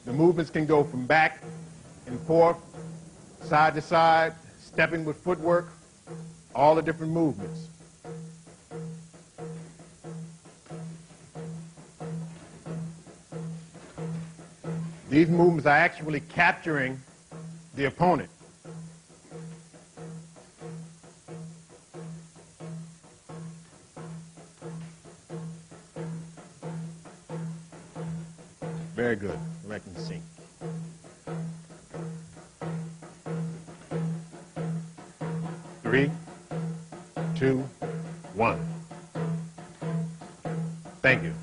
The movements can go from back and forth, side to side, stepping with footwork, all the different movements. These movements are actually capturing the opponent. Very good. Direct and sync. Three, two, one. Thank you.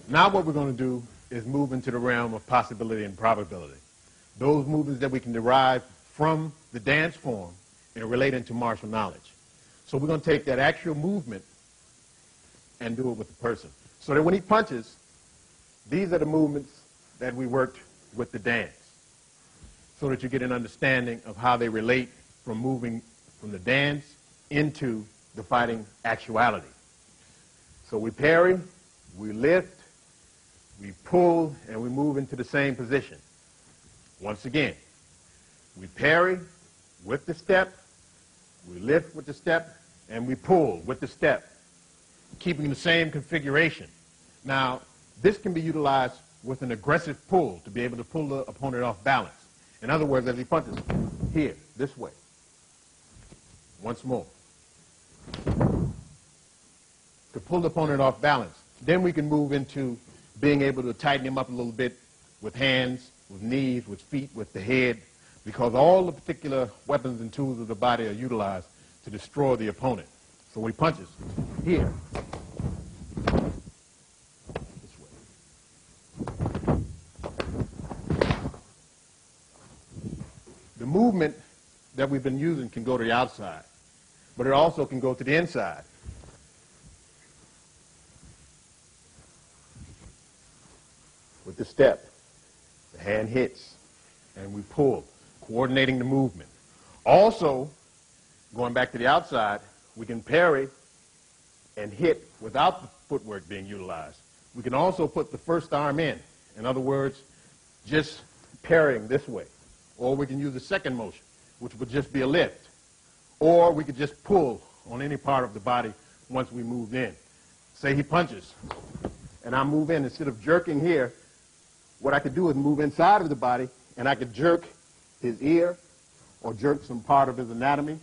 Now what we're going to do is move into the realm of possibility and probability. Those movements that we can derive from the dance form and relate into martial knowledge. So we're going to take that actual movement and do it with the person. So that when he punches, these are the movements that we worked with the dance, so that you get an understanding of how they relate from moving from the dance into the fighting actuality. So we parry, we lift, we pull, and we move into the same position. Once again, we parry with the step, we lift with the step, and we pull with the step, keeping the same configuration. Now, this can be utilized with an aggressive pull to be able to pull the opponent off balance. In other words, as he punches here, this way. Once more. To pull the opponent off balance. Then we can move into being able to tighten him up a little bit with hands, with knees, with feet, with the head, because all the particular weapons and tools of the body are utilized to destroy the opponent. So when he punches here, this way. The movement that we've been using can go to the outside, but it also can go to the inside. With the step, the hand hits, and we pull, coordinating the movement. Also, going back to the outside, we can parry and hit without the footwork being utilized. We can also put the first arm in other words, just parrying this way. Or we can use the second motion, which would just be a lift. Or we could just pull on any part of the body once we moved in. Say he punches, and I move in. Instead of jerking here, what I could do is move inside of the body, and I could jerk his ear or jerk some part of his anatomy.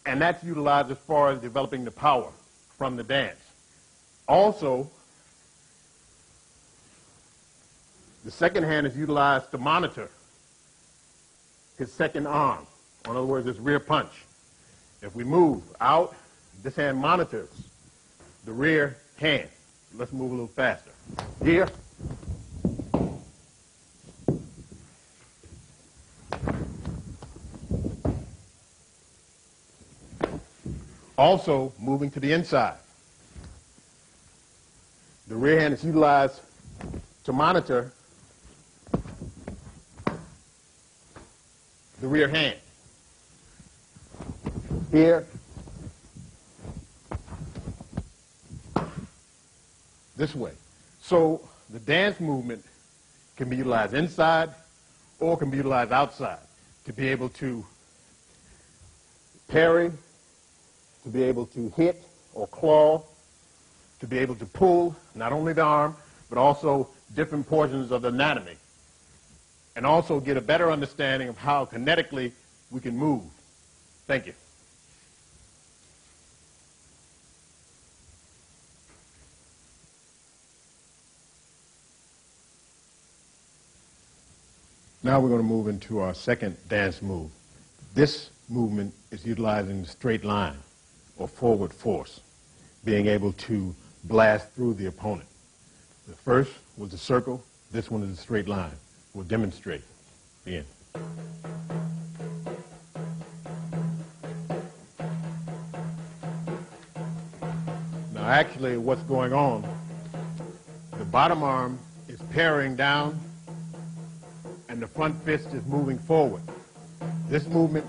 And that's utilized as far as developing the power from the dance. Also, the second hand is utilized to monitor his second arm. In other words, his rear punch. If we move out, this hand monitors the rear hand. Let's move a little faster. Here. Also, moving to the inside. The rear hand is utilized to monitor the rear hand. Here. This way. So the dance movement can be utilized inside or can be utilized outside to be able to parry, to be able to hit or claw, to be able to pull not only the arm, but also different portions of the anatomy, and also get a better understanding of how kinetically we can move. Thank you. Now we're going to move into our second dance move. This movement is utilizing the straight line or forward force, being able to blast through the opponent. The first was the circle. This one is a straight line. We'll demonstrate. Begin. Now actually what's going on, the bottom arm is parrying down and the front fist is moving forward. This movement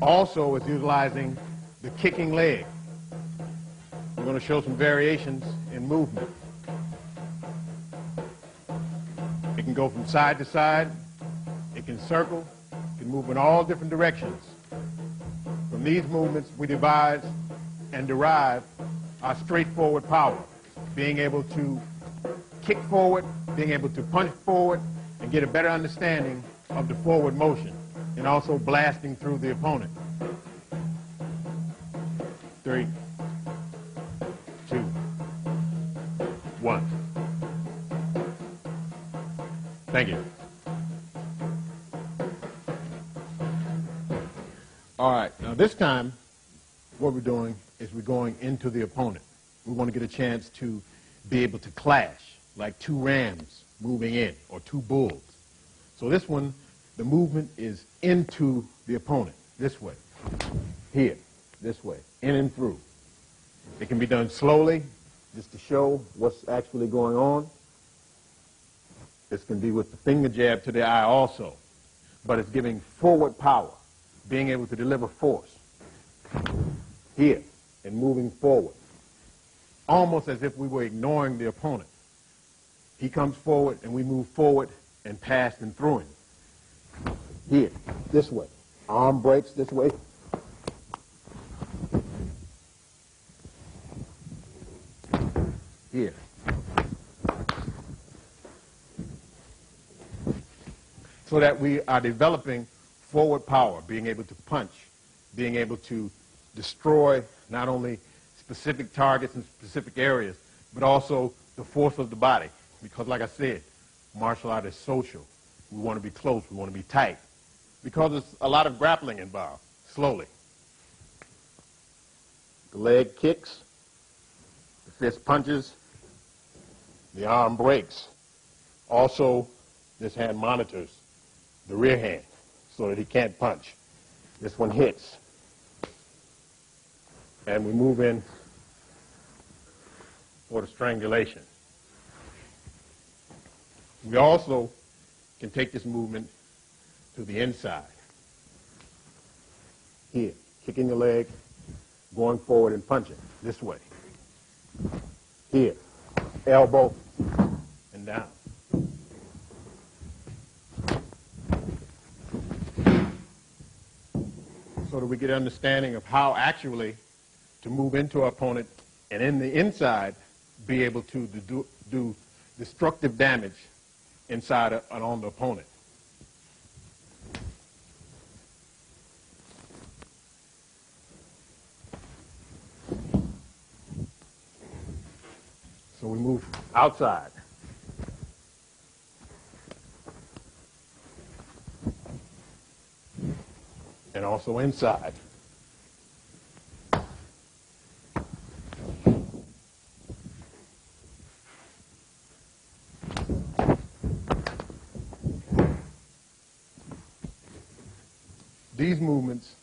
also is utilizing the kicking leg. We're going to show some variations in movement. It can go from side to side. It can circle. It can move in all different directions. From these movements, we devise and derive our straightforward power, being able to kick forward, being able to punch forward, and get a better understanding of the forward motion, and also blasting through the opponent. 3, 2, 1. Thank you. All right, now this time, what we're doing is we're going into the opponent. We want to get a chance to be able to clash, like two rams moving in, or two bulls. So this one, the movement is into the opponent, this way, here, this way, in and through. It can be done slowly, just to show what's actually going on. This can be with the finger jab to the eye also, but it's giving forward power, being able to deliver force, here, and moving forward, almost as if we were ignoring the opponent. He comes forward, and we move forward and past and through him. Here, this way. Arm breaks this way. Here. So that we are developing forward power, being able to punch, being able to destroy not only specific targets in specific areas, but also the force of the body. Because like I said, martial art is social. We want to be close, we want to be tight. Because there's a lot of grappling involved, slowly. The leg kicks, the fist punches, the arm breaks. Also, this hand monitors the rear hand so that he can't punch. This one hits. And we move in for the strangulation. We also can take this movement to the inside. Here, kicking the leg, going forward and punching, this way. Here, elbow and down. So that we get an understanding of how actually to move into our opponent and in the inside be able to do destructive damage inside and on the opponent. So we move outside. And also inside. These movements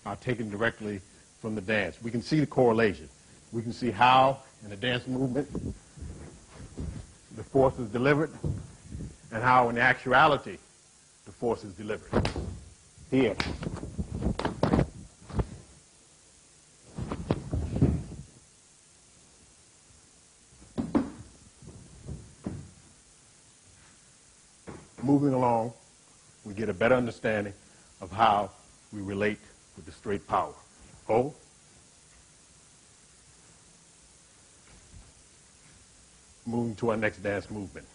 are taken directly from the dance. We can see the correlation. We can see how, in the dance movement, the force is delivered, and how, in actuality, the force is delivered. Here. Moving along, we get a better understanding of how we relate with the straight power. O. Moving to our next dance movement.